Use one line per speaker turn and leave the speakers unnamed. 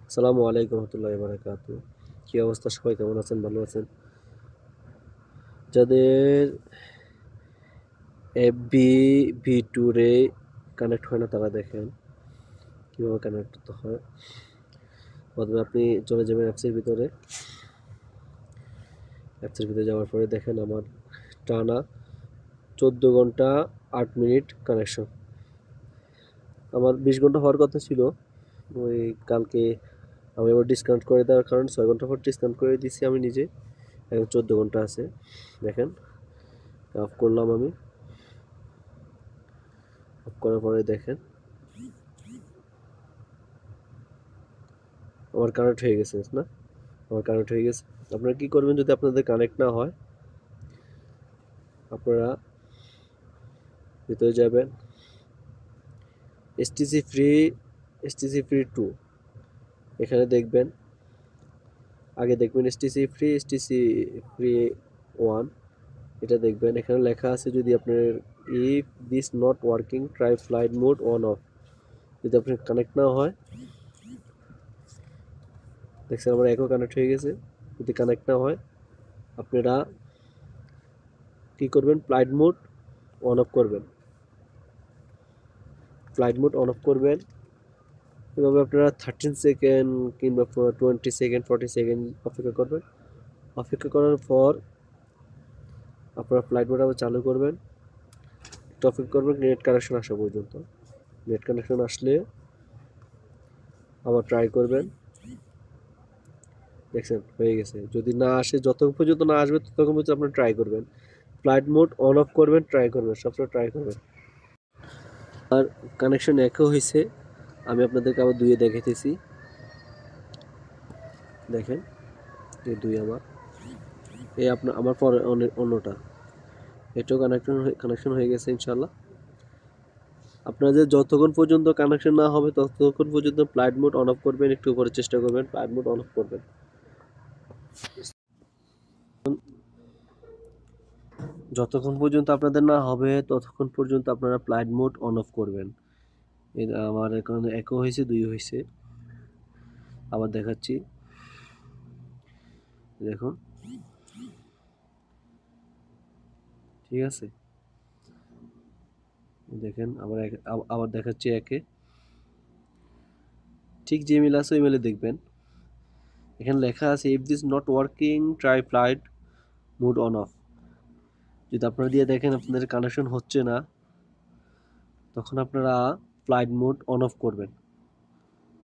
আসসালামু আলাইকুম রহমতুল্লাহি বারাকাতু। কি অবস্থা, সবাই কেমন আছেন? ভালো আছেন? যাদের এফবি ভি টুরে কানেক্ট হয় না তারা দেখেন কীভাবে কানেক্ট করতে হয়। প্রথমে আপনি চলে যাবেন অ্যাপসের ভিতরে যাওয়ার পরে দেখেন আমার টানা 14 ঘন্টা 8 মিনিট কানেকশন। আমার 20 ঘন্টা হওয়ার কথা ছিল, ওই কালকে আমি আবার ডিসকাউন্ট করে দেওয়ার কারণে 6 ঘন্টা পর ডিসকাউন্ট করে দিয়েছি আমি নিজে। এখন 14 ঘন্টা আছে। দেখেন, অফ করলাম আমি। অফ করার পরে দেখেন আমার কানেক্ট হয়ে গেছে না? আমার কানেক্ট হয়ে গেছে। আপনারা কি করবেন যদি আপনাদের কানেক্ট না হয়? আপনারা ভিতরে যাবেন, এসটিসি ফ্রি, এসটিসি ফ্রি 2 এখানে দেখবেন। আগে দেখবেন এসটিসি ফ্রি, এসটিসি ফ্রি 1 এটা দেখবেন। এখানে লেখা আছে যদি আপনার if this not working try flight mode on of. যদি আপনার কানেক্ট না হয়, দেখছেন আমার একও কানেক্ট হয়ে গেছে। যদি কানেক্ট না হয় আপনারা কি করবেন? ফ্লাইট মোড অন অফ করবেন। ফ্লাইট মোড অন অফ করবেন। এভাবে আপনারা 13 সেকেন্ড কিংবা 20 সেকেন্ড 40 সেকেন্ড অপেক্ষা করবেন। অপেক্ষা করার পর আপনারা ফ্লাইট মোড আবার চালু করবেন। একটু অপেক্ষা করবেন নেট কানেকশন আসা পর্যন্ত। নেট কানেকশন আসলে আবার ট্রাই করবেন। দেখছেন হয়ে গেছে। যদি না আসে, যতক্ষণ পর্যন্ত না আসবে ততক্ষণ পর্যন্ত আপনি ট্রাই করবেন। ফ্লাইট মোড অন অফ করবেন, ট্রাই করবেন, সবসময় ট্রাই করবেন। আর কানেকশন একও হয়েছে, আমি আপনাদেরকে আবার দুইয়ে দেখাইতেছি। দেখেন এই দুই আমার, এই আপনার আমার পরে অন্যটা, এটাও কানেকশন হয়ে গেছে ইনশাল্লাহ। আপনাদের যতক্ষণ পর্যন্ত কানেকশন না হবে ততক্ষণ পর্যন্ত ফ্লাইট মোড অন অফ করবেন। একটু উপরে চেষ্টা করবেন, ফ্লাইট মোড অন অফ করবেন। যতক্ষণ পর্যন্ত আপনাদের না হবে ততক্ষণ পর্যন্ত আপনারা ফ্লাইট মোড অন অফ করবেন। এটা আমার এখন একও হয়েছে, দুই হয়েছে। আবার দেখাচ্ছি, দেখুন। ঠিক আছে, দেখেন আবার দেখাচ্ছি একে। ঠিক যে ইমেল আছে ওই ইমেলে দেখবেন, এখানে লেখা আছে if this not working try flight mode on of. যদি আপনারা দিয়ে দেখেন আপনাদের কানেকশন হচ্ছে না, তখন আপনারা ফ্লাইট মোড অন অফ করবেন।